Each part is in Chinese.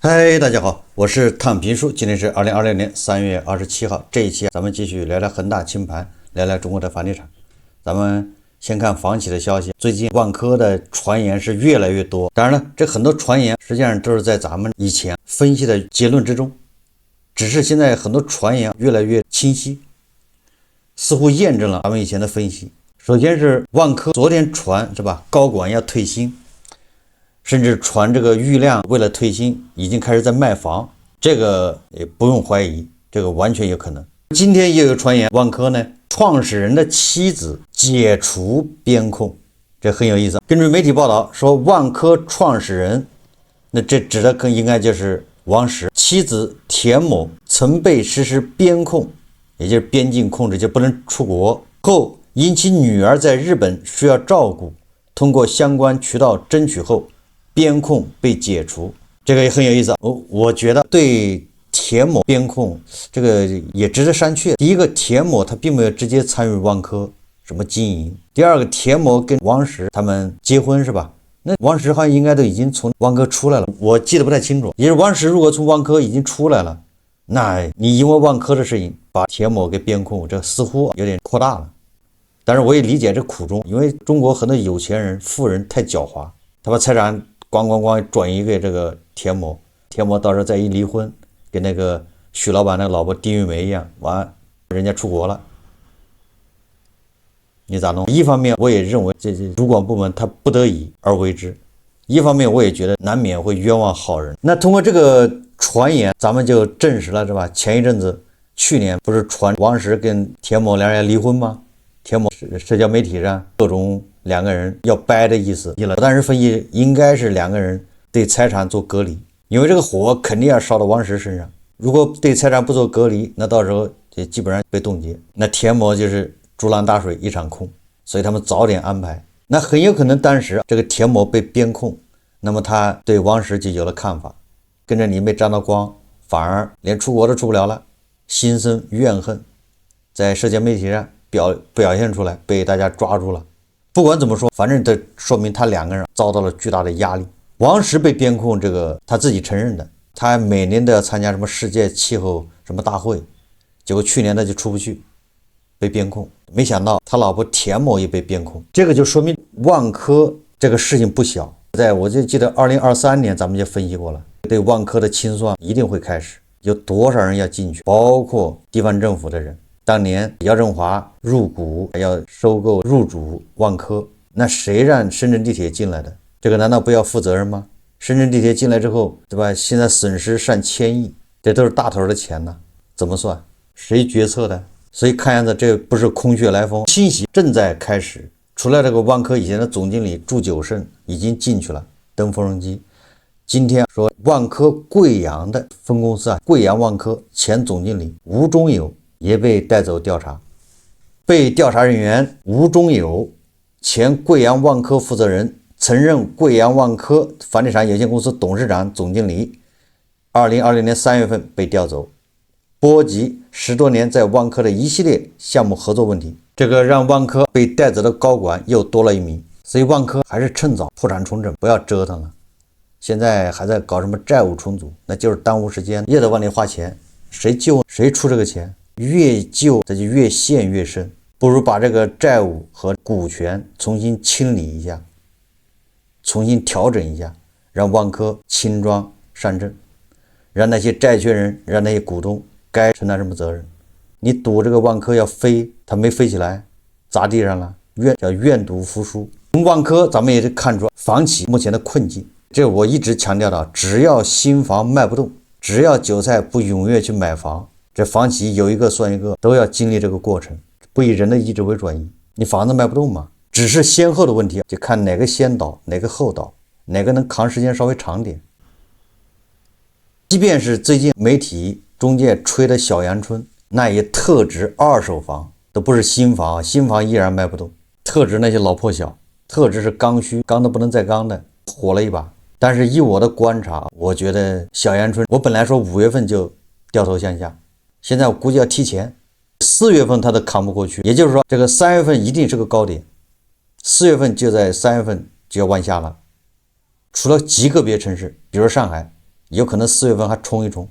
嗨，大家好，我是躺平叔，今天是2026年3月27号。这一期咱们继续聊聊恒大清盘，聊聊中国的房地产。咱们先看房企的消息，最近万科的传言是越来越多。当然了，这很多传言实际上都是在咱们以前分析的结论之中，只是现在很多传言越来越清晰，似乎验证了咱们以前的分析。首先是万科昨天传是吧，高管要退薪。甚至传这个郁亮为了退薪已经开始在卖房，这个也不用怀疑，这个完全有可能。今天又有传言，万科呢创始人的妻子解除边控，这很有意思。根据媒体报道说，万科创始人，那这指的应该就是王石妻子田某曾被实施边控，也就是边境控制，就不能出国后，因其女儿在日本需要照顾，通过相关渠道争取后边控被解除，这个也很有意思。我觉得对田某边控这个也值得商榷。第一个，田某他并没有直接参与万科什么经营；第二个，田某跟王石他们结婚是吧？那王石好像应该都已经从万科出来了，我记得不太清楚。也是王石如果从万科已经出来了，那你因为万科的事情把田某给边控，这似乎有点扩大了。但是我也理解这苦衷，因为中国很多有钱人、富人太狡猾，他把财产咣转移给这个田某，田某到时候再一离婚，跟那个许老板那个老婆丁玉梅一样，完人家出国了，你咋弄？一方面我也认为这主管部门他不得已而为之，一方面我也觉得难免会冤枉好人。那通过这个传言，咱们就证实了是吧？前一阵子去年不是传王石跟田某两人要离婚吗？田某社交媒体上各种两个人要掰的意思，我当时分析应该是两个人对财产做隔离，因为这个火肯定要烧到王石身上，如果对财产不做隔离，那到时候就基本上被冻结，那田某就是竹篮打水一场空，所以他们早点安排。那很有可能当时这个田某被边控，那么他对王石就有了看法，跟着你没沾到光，反而连出国都出不了了，心生怨恨，在社交媒体上表现出来，被大家抓住了。不管怎么说，反正这说明他两个人遭到了巨大的压力。王石被边控，这个他自己承认的，他每年都要参加什么世界气候什么大会，结果去年他就出不去，被边控。没想到他老婆田某也被边控，这个就说明万科这个事情不小。我就记得2023年咱们就分析过了，对万科的清算一定会开始，有多少人要进去，包括地方政府的人。当年姚振华入股要收购入主万科，那谁让深圳地铁进来的？这个难道不要负责任吗？深圳地铁进来之后，对吧？现在损失上千亿，这都是大头的钱呢，怎么算？谁决策的？所以看样子这不是空穴来风，清洗正在开始。除了这个万科以前的总经理祝久胜已经进去了登缝纫机，今天说万科贵阳的分公司贵阳万科前总经理吴忠友也被带走调查。被调查人员吴忠友，前贵阳万科负责人，曾任贵阳万科房地产有限公司董事长、总经理，2020年3月份被调走，波及10多年在万科的一系列项目合作问题，这个让万科被带走的高管又多了一名。所以万科还是趁早破产重整，不要折腾了。现在还在搞什么债务重组，那就是耽误时间，越得往里花钱，谁救谁出这个钱，越救这就越陷越深，不如把这个债务和股权重新清理一下，重新调整一下，让万科轻装上阵，让那些债权人，让那些股东该承担什么责任。你赌这个万科要飞，它没飞起来，砸地上了，叫愿赌服输。从万科咱们也是看出房企目前的困境，这我一直强调的，只要新房卖不动，只要韭菜不踊跃去买房，这房企有一个算一个，都要经历这个过程，不以人的意志为转移。你房子卖不动嘛，只是先后的问题，就看哪个先倒，哪个后倒，哪个能扛时间稍微长点。即便是最近媒体中介吹的小阳春，那也特指二手房，都不是新房，新房依然卖不动，特指那些老破小，特指是刚需，刚的不能再刚的，火了一把。但是以我的观察，我觉得小阳春，我本来说5月份就掉头向下，现在我估计要提前，4月份它都扛不过去，也就是说这个3月份一定是个高点，4月份就在3月份就要往下了。除了极个别城市，比如上海，有可能4月份还冲一冲。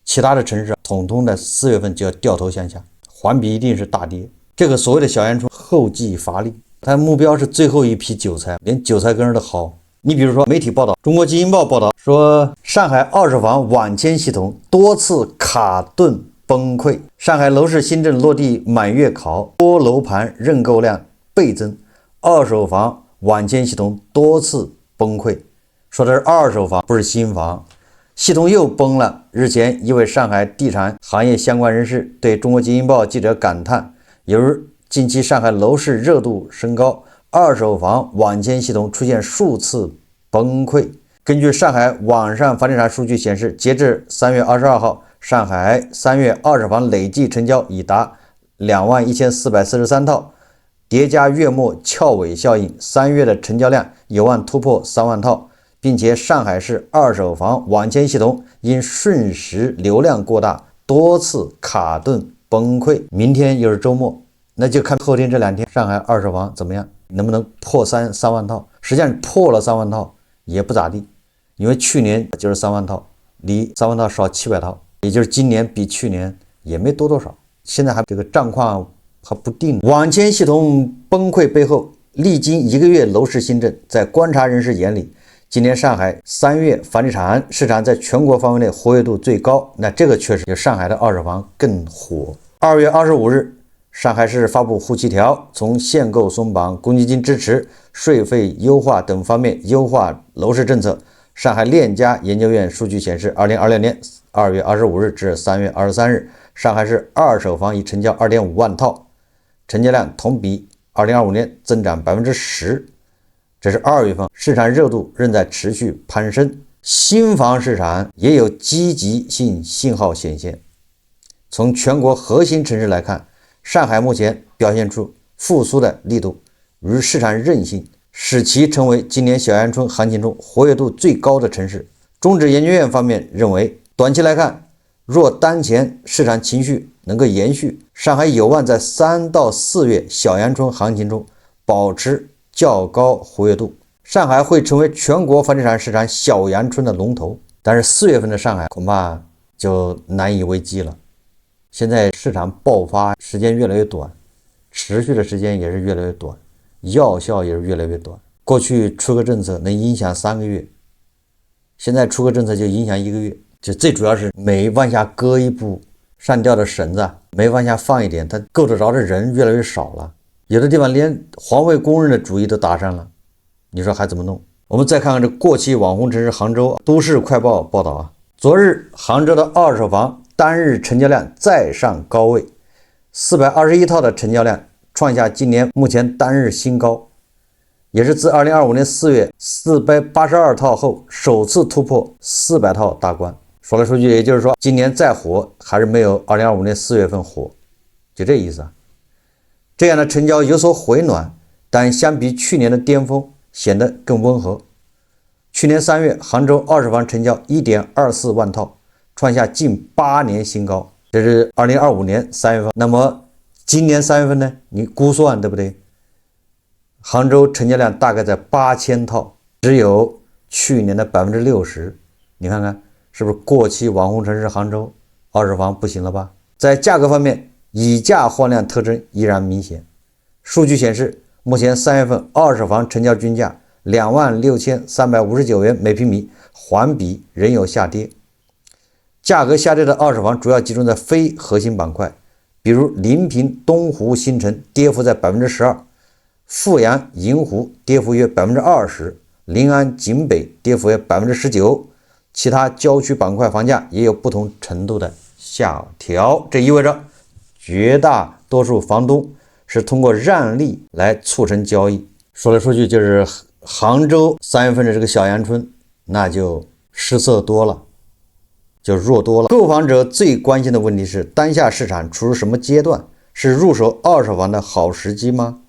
其他的城市统统的4月份就要掉头向下，环比一定是大跌。这个所谓的小阳春后继乏力，它目标是最后一批韭菜，连韭菜根都薅。你比如说媒体报道，中国基因报报道说，上海二手房网签系统多次卡顿崩溃，上海楼市新政落地满月考，多楼盘认购量倍增，二手房网签系统多次崩溃。说的是二手房，不是新房。系统又崩了。日前，一位上海地产行业相关人士对中国基因报记者感叹，由于近期上海楼市热度升高，二手房网签系统出现数次崩溃。根据上海网上房地产数据显示，截至3月22号，上海3月二手房累计成交已达21443套，叠加月末翘尾效应，3月的成交量有望突破3万套。并且上海市二手房网签系统因瞬时流量过大，多次卡顿崩溃。明天又是周末，那就看后天这2天上海二手房怎么样，能不能破3万套。实际上破了3万套也不咋地，因为去年就是3万套，离3万套少700套，也就是今年比去年也没多少。现在还这个账况还不定。网签系统崩溃背后，历经1个月楼市新政，在观察人士眼里，今年上海3月房地产市场在全国范围内活跃度最高，那这个确实有上海的二手房更火。2月25日，上海市发布沪7条，从限购松绑、公积金支持、税费优化等方面优化楼市政策。上海链家研究院数据显示，2026年2月25日至3月23日，上海市二手房已成交2.5万套，成交量同比2025年增长10%。这是2月份，市场热度仍在持续攀升，新房市场也有积极性信号显现。从全国核心城市来看，上海目前表现出复苏的力度与市场韧性，使其成为今年小阳春行情中活跃度最高的城市。中指研究院方面认为，短期来看，若当前市场情绪能够延续，上海有望在3到4月小阳春行情中保持较高活跃度，上海会成为全国房地产市场小阳春的龙头。但是4月份的上海恐怕就难以为继了。现在市场爆发时间越来越短，持续的时间也是越来越短，药效也是越来越短。过去出个政策能影响3个月，现在出个政策就影响1个月。就最主要是每往下搁一步上吊的绳子，每往下放一点，它够得着的人越来越少了。有的地方连环卫工人的主意都打上了，你说还怎么弄？我们再看看这过气网红城市杭州。都市快报报道昨日杭州的二手房单日成交量再上高位，421套的成交量创下今年目前单日新高，也是自2025年4月482套后首次突破400套大关。说来说去，也就是说今年再火还是没有2025年4月份火，就这意思。这样的成交有所回暖，但相比去年的巅峰显得更温和。去年3月杭州二手房成交 1.24 万套，创下近8年新高，这是2025年3月份。那么今年3月份呢，你估算对不对？杭州成交量大概在8000套，只有去年的60%。你看看是不是过气网红城市杭州二手房不行了吧？在价格方面，以价换量特征依然明显。数据显示，目前3月份二手房成交均价26359元每平米，环比仍有下跌。价格下跌的二手房主要集中在非核心板块，比如临平东湖新城跌幅在 12%， 富阳银湖跌幅约 20%， 临安景北跌幅约 19%， 其他郊区板块房价也有不同程度的下调。这意味着绝大多数房东是通过让利来促成交易。说来说去，就是杭州3月份的这个小阳春，那就失色多了，就弱多了。购房者最关心的问题是，当下市场处于什么阶段？是入手二手房的好时机吗？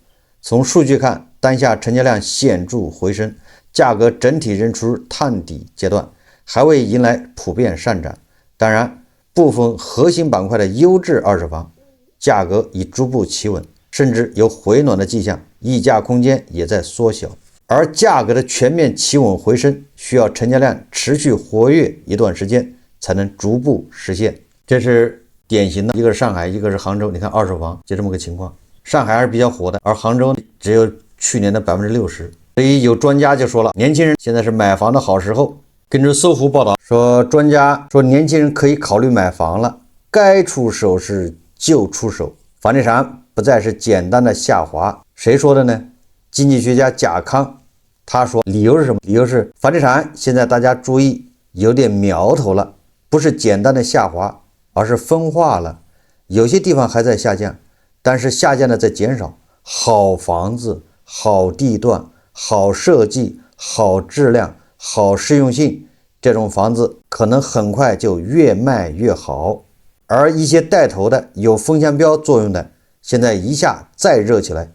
从数据看，当下成交量显著回升，价格整体仍处于探底阶段，还未迎来普遍上涨。当然，部分核心板块的优质二手房价格已逐步企稳，甚至有回暖的迹象，溢价空间也在缩小。而价格的全面企稳回升，需要成交量持续活跃一段时间才能逐步实现。这是典型的，一个是上海，一个是杭州。你看二手房就这么个情况，上海还是比较火的，而杭州只有去年的60%。所以有专家就说了，年轻人现在是买房的好时候。根据搜狐报道说，专家说年轻人可以考虑买房了，该出手时就出手，房地产不再是简单的下滑。谁说的呢？经济学家贾康他说，理由是什么？理由是房地产现在大家注意有点苗头了，不是简单的下滑，而是分化了。有些地方还在下降，但是下降的在减少。好房子、好地段、好设计、好质量、好实用性，这种房子可能很快就越卖越好。而一些带头的有风向标作用的，现在一下再热起来。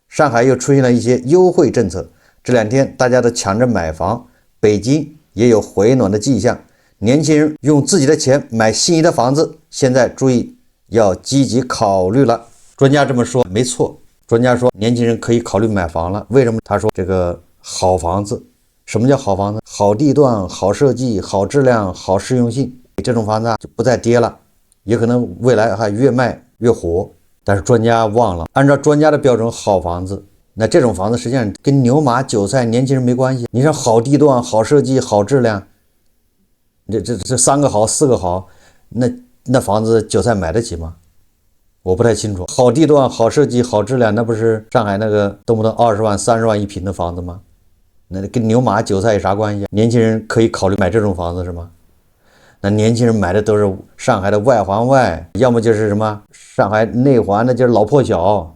上海又出现了一些优惠政策，这2天大家都抢着买房，北京也有回暖的迹象。年轻人用自己的钱买心仪的房子，现在注意要积极考虑了。专家这么说没错，专家说年轻人可以考虑买房了。为什么？他说这个好房子，什么叫好房子？好地段、好设计、好质量、好实用性，这种房子就不再跌了，也可能未来还越卖越火。但是专家忘了，按照专家的标准，好房子，那这种房子实际上跟牛马韭菜年轻人没关系。你说好地段、好设计、好质量，这3个好4个好，那房子韭菜买得起吗？我不太清楚。好地段、好设计、好质量，那不是上海那个动不动20万、30万一平的房子吗？那跟牛马韭菜有啥关系？年轻人可以考虑买这种房子是吗？那年轻人买的都是上海的外环外，要么就是什么上海内环的，就是老破小，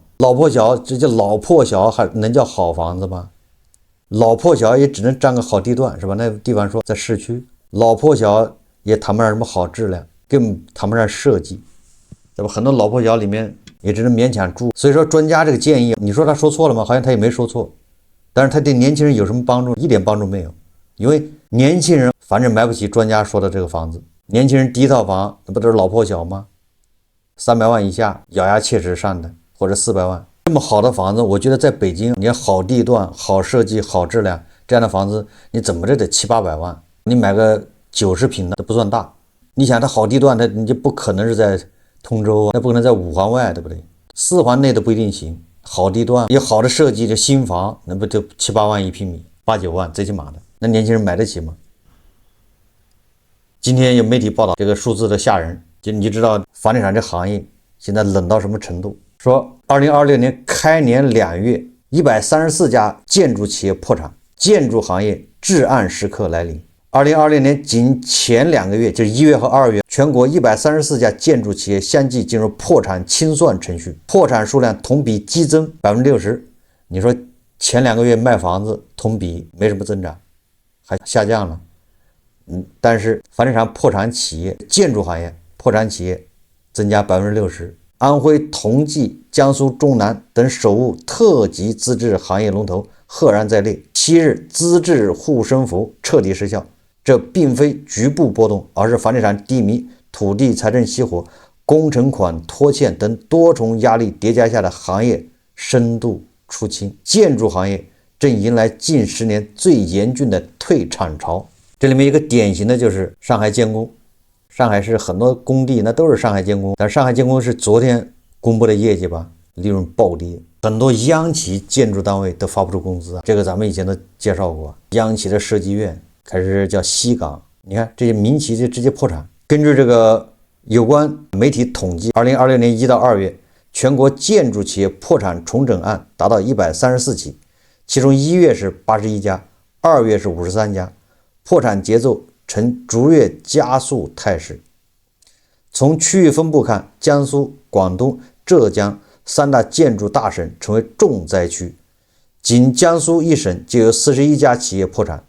这叫老破小，还能叫好房子吗？老破小也只能占个好地段是吧？那地方说在市区，老破小也谈不上什么好质量，更谈不上设计，对吧？很多老破小里面也只能勉强住。所以说专家这个建议，你说他说错了吗？好像他也没说错，但是他对年轻人有什么帮助？一点帮助没有。因为年轻人反正买不起专家说的这个房子，年轻人第一套房那不都是老破小吗？300万以下咬牙切齿上的，或者400万。这么好的房子，我觉得在北京，你好地段、好设计、好质量，这样的房子你怎么着得700-800万，你买个90平的都不算大。你想它好地段，你就不可能是在通州啊，那不可能在5环外，对不对？4环内都不一定行。好地段有好的设计的新房，那不就7-8万一平米，8-9万最起码的。那年轻人买得起吗？今天有媒体报道，这个数字的吓人，就你知道房地产这行业现在冷到什么程度？说2026年开年2月，134家建筑企业破产，建筑行业至暗时刻来临。2026年仅前2个月，就是1月和2月，全国134家建筑企业相继进入破产清算程序，破产数量同比激增60%。你说前2个月卖房子同比没什么增长，还下降了。但是房地产破产企业、建筑行业破产企业增加60%。安徽同济、江苏中南等首务特级资质行业龙头赫然在列。7日，资质护身符彻底失效。这并非局部波动，而是房地产低迷、土地财政熄火、工程款拖欠等多重压力叠加下的行业深度出清。建筑行业正迎来近10年最严峻的退场潮。这里面一个典型的就是上海建工，上海市很多工地那都是上海建工，但上海建工是昨天公布的业绩吧，利润暴跌，很多央企建筑单位都发不出工资啊，这个咱们以前都介绍过，央企的设计院开始叫西岗，你看这些民企就直接破产。根据这个有关媒体统计，2026年1到2月，全国建筑企业破产重整案达到134起，其中1月是81家，2月是53家。破产节奏呈逐月加速态势。从区域分布看，江苏、广东、浙江3大建筑大省成为重灾区，仅江苏一省就有41家企业破产，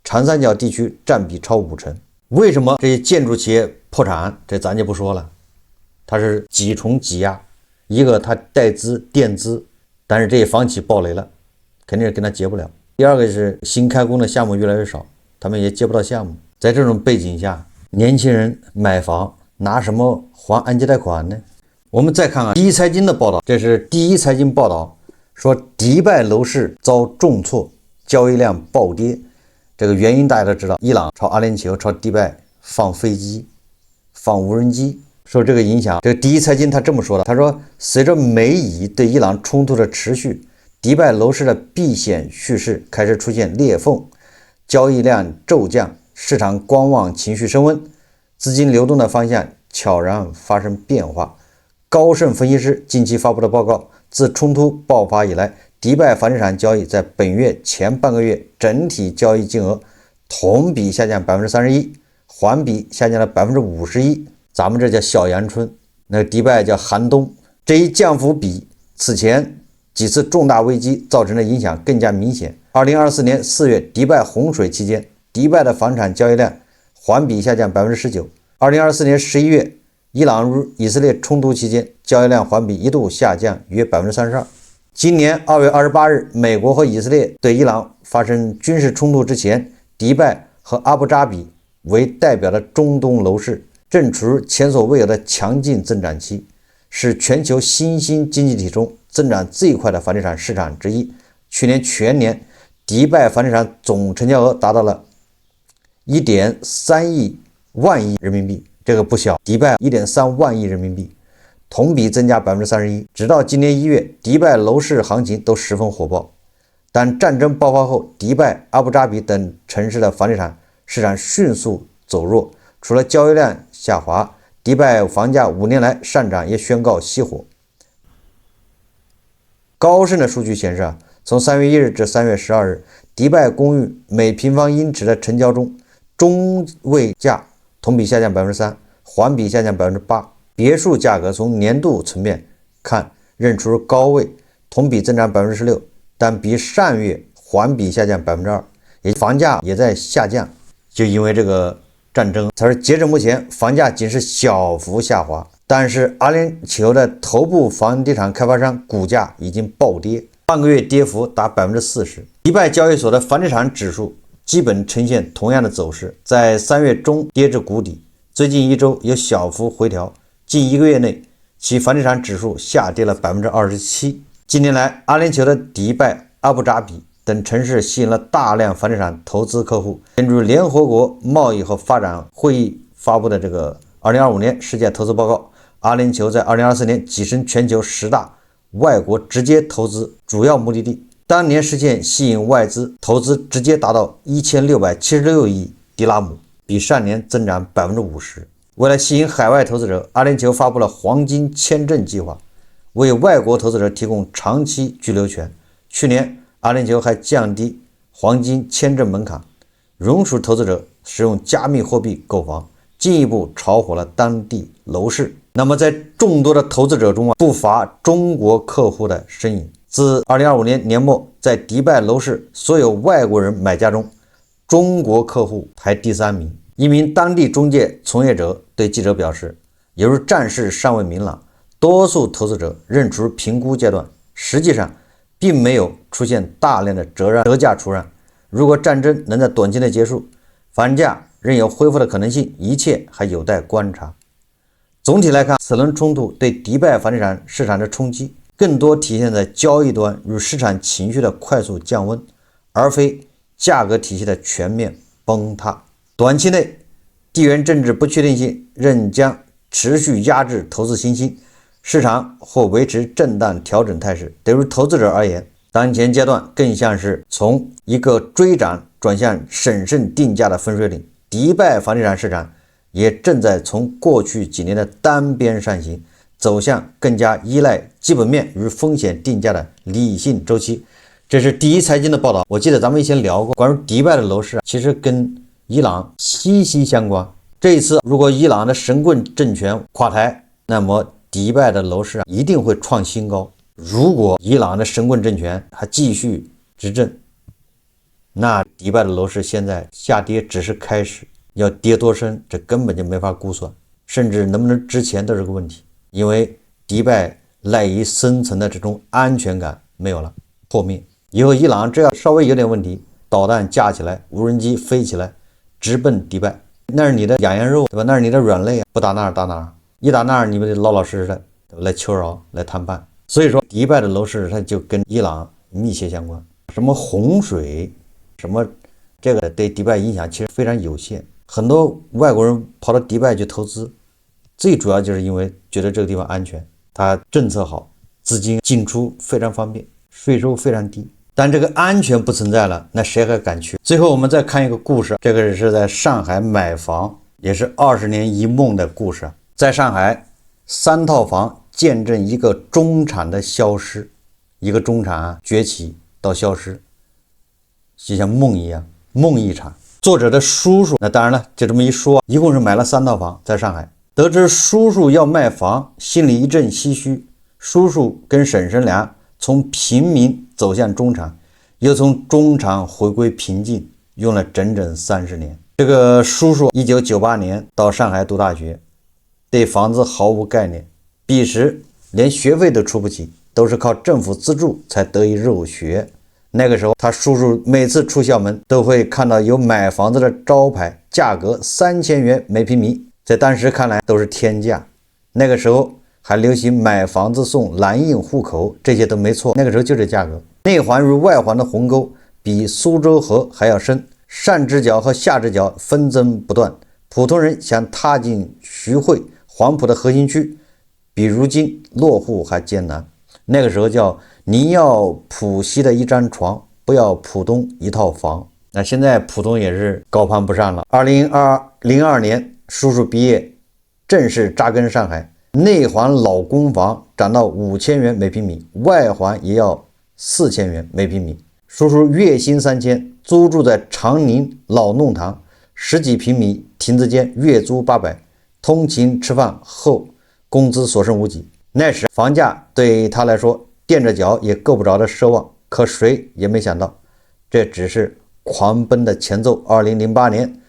长三角地区占比超50%。为什么这些建筑企业破产？这咱就不说了，它是几重挤压，一个它带资垫资，但是这些房企暴雷了，肯定是跟他结不了。第二个是新开工的项目越来越少，他们也接不到项目。在这种背景下，年轻人买房拿什么还按揭贷款呢？我们再看看第一财经的报道，这是第一财经报道说，迪拜楼市遭重挫，交易量暴跌。这个原因大家都知道，伊朗朝阿联酋、朝迪拜放飞机、放无人机，受这个影响。这个第一财经他这么说的，他说，随着美以对伊朗冲突的持续，迪拜楼市的避险叙事开始出现裂缝，交易量骤降，市场观望情绪升温，资金流动的方向悄然发生变化。高盛分析师近期发布的报告，自冲突爆发以来，迪拜房地产交易在本月前半个月整体交易金额同比下降 31%， 环比下降了 51%。 咱们这叫小阳春，那迪拜叫寒冬。这一降幅比此前几次重大危机造成的影响更加明显。2024年4月迪拜洪水期间，迪拜的房产交易量环比下降 19%。 2024年11月伊朗与以色列冲突期间，交易量环比一度下降约 32%。 今年2月28日，美国和以色列对伊朗发生军事冲突之前，迪拜和阿布扎比为代表的中东楼市正处于前所未有的强劲增长期，是全球新兴经济体中增长最快的房地产市场之一。去年全年，迪拜房地产总成交额达到了 1.3万亿人民币，这个不小，迪拜 1.3万亿人民币，同比增加 31%。 直到今年1月，迪拜楼市行情都十分火爆。但战争爆发后，迪拜、阿布扎比等城市的房地产市场迅速走弱，除了交易量下滑，迪拜房价5年来上涨也宣告熄火。高盛的数据显示，从3月1日至3月12日，迪拜公寓每平方英尺的成交中，中位价同比下降 3%， 环比下降 8%。 别墅价格从年度层面看仍处于高位，同比增长 16%， 但比上月环比下降 2%， 也房价也在下降。就因为这个战争，他说截至目前房价仅是小幅下滑，但是阿联酋的头部房地产开发商股价已经暴跌，半个月跌幅达 40%。 迪拜交易所的房地产指数基本呈现同样的走势，在3月中跌至谷底，最近一周有小幅回调，近1个月内其房地产指数下跌了 27%。 近年来，阿联酋的迪拜、阿布扎比等城市吸引了大量房地产投资客户。根据联合国贸易和发展会议发布的这个2025年世界投资报告，阿联酋在2024年跻身全球10大外国直接投资主要目的地，当年实现吸引外资投资直接达到1676亿迪拉姆，比上年增长 50%。 为了吸引海外投资者，阿联酋发布了黄金签证计划，为外国投资者提供长期居留权。去年阿联酋还降低黄金签证门槛，容许投资者使用加密货币购房，进一步炒火了当地楼市。那么在众多的投资者中不乏中国客户的身影。自2025年年末，在迪拜楼市所有外国人买家中，中国客户排第3名。一名当地中介从业者对记者表示，由于战事尚未明朗，多数投资者仍处于评估阶段，实际上并没有出现大量的折价出让。如果战争能在短期内结束，房价仍有恢复的可能性，一切还有待观察。总体来看，此轮冲突对迪拜房地产市场的冲击更多体现在交易端与市场情绪的快速降温，而非价格体系的全面崩塌。短期内，地缘政治不确定性仍将持续压制投资信心，市场或维持震荡调整态势。对于投资者而言，当前阶段更像是从一个追涨转向审慎定价的分水岭。迪拜房地产市场也正在从过去几年的单边上行，走向更加依赖基本面与风险定价的理性周期。这是第一财经的报道。我记得咱们以前聊过，关于迪拜的楼市其实跟伊朗息息相关。这一次如果伊朗的神棍政权垮台，那么迪拜的楼市一定会创新高。如果伊朗的神棍政权还继续执政，那迪拜的楼市现在下跌只是开始，要跌多深这根本就没法估算，甚至能不能值钱都是个问题。因为迪拜赖以生存的这种安全感没有了，破灭以后，伊朗只要稍微有点问题，导弹架起来，无人机飞起来，直奔迪拜，那是你的养羊肉，对吧？那是你的软肋，不打那儿打哪儿，一打那儿你们得老老实实的来求饶，来谈判。所以说，迪拜的楼市它就跟伊朗密切相关。什么洪水什么这个对迪拜影响其实非常有限。很多外国人跑到迪拜去投资，最主要就是因为觉得这个地方安全，它政策好，资金进出非常方便，税收非常低。但这个安全不存在了，那谁还敢去？最后我们再看一个故事，这个是在上海买房，也是20年一梦的故事。在上海3套房见证一个中产的消失，一个中产崛起到消失，就像梦一样，梦一场。作者的叔叔，那当然了，就这么一说，一共是买了3套房在上海。得知叔叔要卖房，心里一阵唏嘘。叔叔跟婶婶俩从平民走向中产，又从中产回归平静，用了整整30年。这个叔叔1998年到上海读大学，对房子毫无概念，彼时连学费都出不起，都是靠政府资助才得以入学。那个时候他叔叔每次出校门都会看到有买房子的招牌，价格3000元每平米，在当时看来都是天价。那个时候还流行买房子送蓝印户口，这些都没错，那个时候就这价格。内环与外环的鸿沟比苏州河还要深，上直角和下直角纷争不断，普通人想踏进徐汇、黄埔的核心区，比如今落户还艰难。那个时候叫您要浦西的一张床，不要浦东一套房。那现在浦东也是高攀不上了。2002年叔叔毕业，正式扎根上海，内环老公房涨到5000元每平米，外环也要4000元每平米。叔叔月薪3000，租住在长宁老弄堂10几平米亭子间，月租800，通勤吃饭后工资所剩无几。那时房价对他来说垫着脚也够不着的奢望，可谁也没想到这只是狂奔的前奏。2008年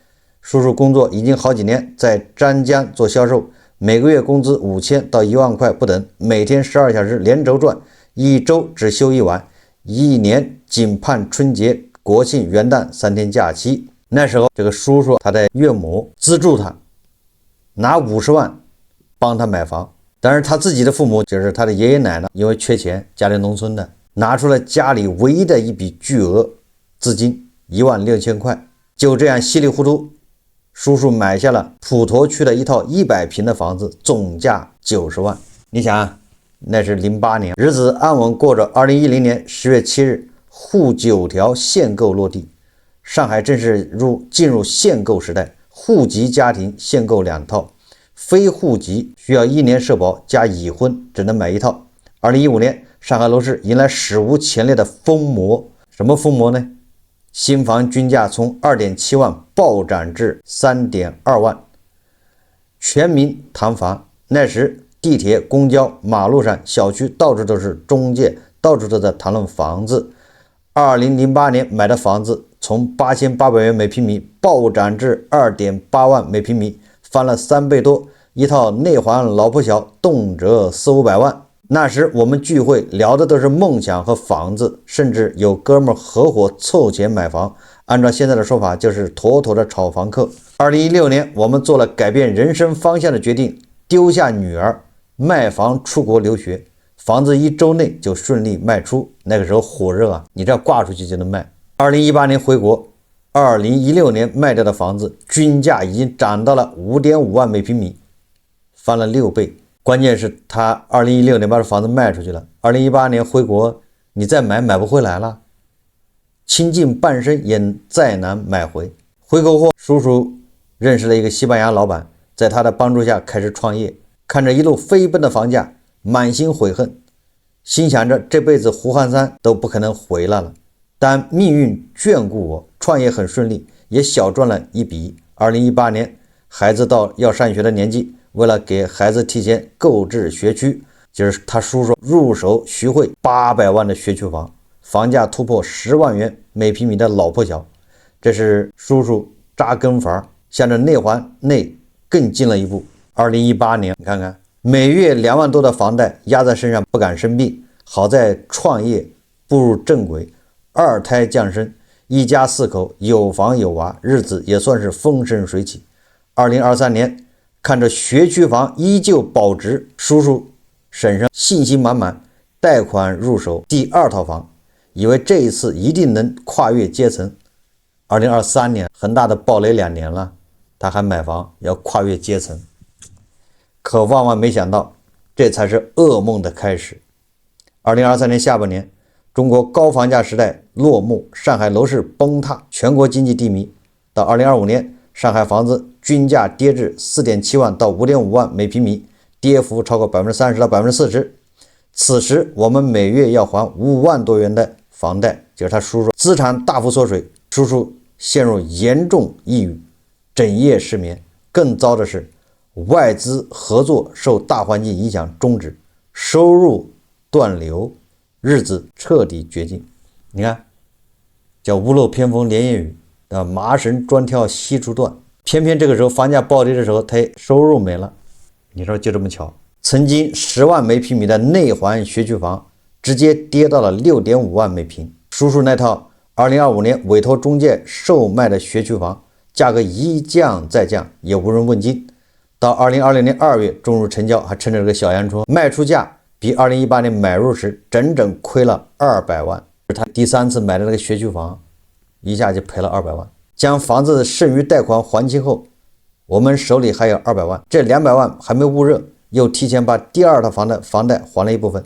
叔叔工作已经好几年，在湛江做销售，每个月工资5000到1万块不等，每天12小时连轴转，一周只休1晚，一年仅盼春节、国庆、元旦3天假期。那时候这个叔叔他的岳母资助他，拿50万帮他买房。但是他自己的父母，就是他的爷爷奶奶，因为缺钱，家里农村的，拿出了家里唯一的一笔巨额资金16000块。就这样稀里糊涂，叔叔买下了普陀区的一套100平的房子，总价90万。你想那是08年，日子安稳过着。2010年10月7日，沪9条限购落地，上海正式进入限购时代，户籍家庭限购2套，非户籍需要1年社保加已婚只能买1套。2015年，上海楼市迎来史无前例的疯魔。什么疯魔呢？新房均价从2.7万暴涨至3.2万，全民谈房。那时地铁、公交、马路上、小区到处都是中介，到处都在谈论房子。2008年买的房子从8800元每平米暴涨至2.8万每平米，翻了3倍多，一套内环老破小动辄400-500万。那时我们聚会聊的都是梦想和房子，甚至有哥们合伙凑钱买房，按照现在的说法就是妥妥的炒房客。2016年我们做了改变人生方向的决定，丢下女儿，卖房出国留学，房子1周内就顺利卖出。那个时候火热啊，你这挂出去就能卖。2018年回国，2016年卖掉的房子均价已经涨到了5.5万每平米，翻了6倍。关键是他2016年把这房子卖出去了，2018年回国你再买不回来了，倾尽半生也再难买回。回国后，叔叔认识了一个西班牙老板，在他的帮助下开始创业，看着一路飞奔的房价，满心悔恨，心想着这辈子胡汉三都不可能回来了。但命运眷顾我，创业很顺利，也小赚了一笔。2018年孩子到要上学的年纪，为了给孩子提前购置学区，就是他叔叔入手徐汇800万的学区房，房价突破10万元每平米的老破小。这是叔叔扎根法，向着内环内更进了一步。2018年你看看，每月2万多的房贷压在身上，不敢生病，好在创业步入正轨，2胎降生，一家4口有房有娃，日子也算是风生水起。2023年看着学区房依旧保值，叔叔婶婶信心满满，贷款入手第2套房，以为这一次一定能跨越阶层。2023年恒大的暴雷2年了，他还买房，要跨越阶层。可万万没想到，这才是噩梦的开始。2023年下半年，中国高房价时代落幕，上海楼市崩塌，全国经济低迷。到2025年，上海房子均价跌至 4.7 万到 5.5 万每平米，跌幅超过 30% 到 40%。此时我们每月要还5万多元的房贷，就是他叔叔资产大幅缩水，叔叔陷入严重抑郁，整夜失眠。更糟的是，外资合作受大环境影响终止，收入断流，日子彻底绝境。你看，叫屋漏偏逢连夜雨，麻绳专挑细处断。偏偏这个时候房价暴跌的时候，他收入没了。你说就这么巧，曾经10万每平米的内环学区房，直接跌到了 6.5 万每平。叔叔那套2025年委托中介售卖的学区房，价格一降再降，也无人问津。到2020年2月终入成交，还趁着这个小阳春，卖出价比2018年买入时整整亏了200万。他第3次买的那个学区房，一下就赔了200万。将房子的剩余贷款还清后，我们手里还有200万，这200万还没捂热，又提前把第2套房的房贷还了一部分。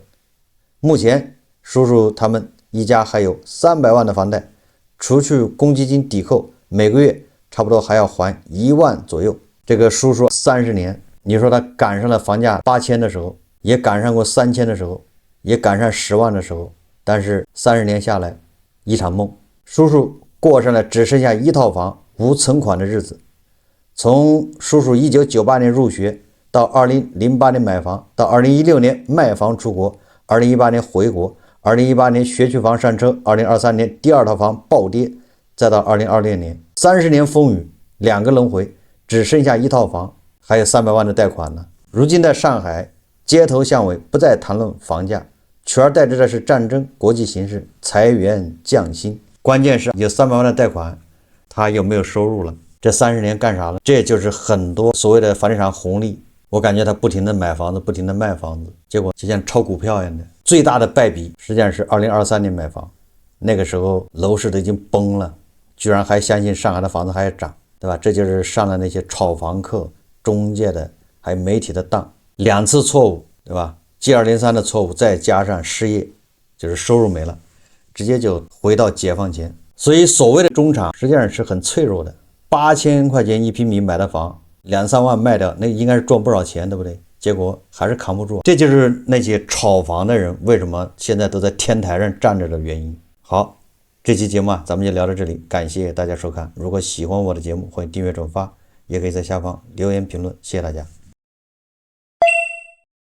目前叔叔他们一家还有300万的房贷，除去公积金抵扣，每个月差不多还要还1万左右。这个叔叔30年，你说他赶上了房价8000的时候，也赶上过3000的时候，也赶上10万的时候，但是30年下来一场梦。叔叔过上了只剩下1套房无存款的日子。从叔叔1998年入学到2008年买房，到2016年卖房出国，2018年回国，2018年学区房上车，2023年第2套房暴跌，再到2026年，30年风雨2个轮回，只剩下1套房，还有300万的贷款呢。如今在上海街头巷尾不再谈论房价，取而代之的是战争、国际形势、裁员、降薪。关键是有300万的贷款，他又没有收入了。这30年干啥了？这就是很多所谓的房地产红利。我感觉他不停的买房子，不停的卖房子，结果就像炒股票一样的。最大的败笔实际上是2023年买房，那个时候楼市都已经崩了，居然还相信上海的房子还要涨，对吧？这就是上了那些炒房客、中介的还有媒体的当，2次错误，对吧？接二连三的错误，再加上失业，就是收入没了，直接就回到解放前。所以所谓的中产实际上是很脆弱的。8000块钱1平米买的房，2、3万卖掉，那应该是赚不少钱，对不对？结果还是扛不住。这就是那些炒房的人为什么现在都在天台上站着的原因。好，这期节目咱们就聊到这里，感谢大家收看。如果喜欢我的节目，欢迎订阅转发，也可以在下方留言评论，谢谢大家。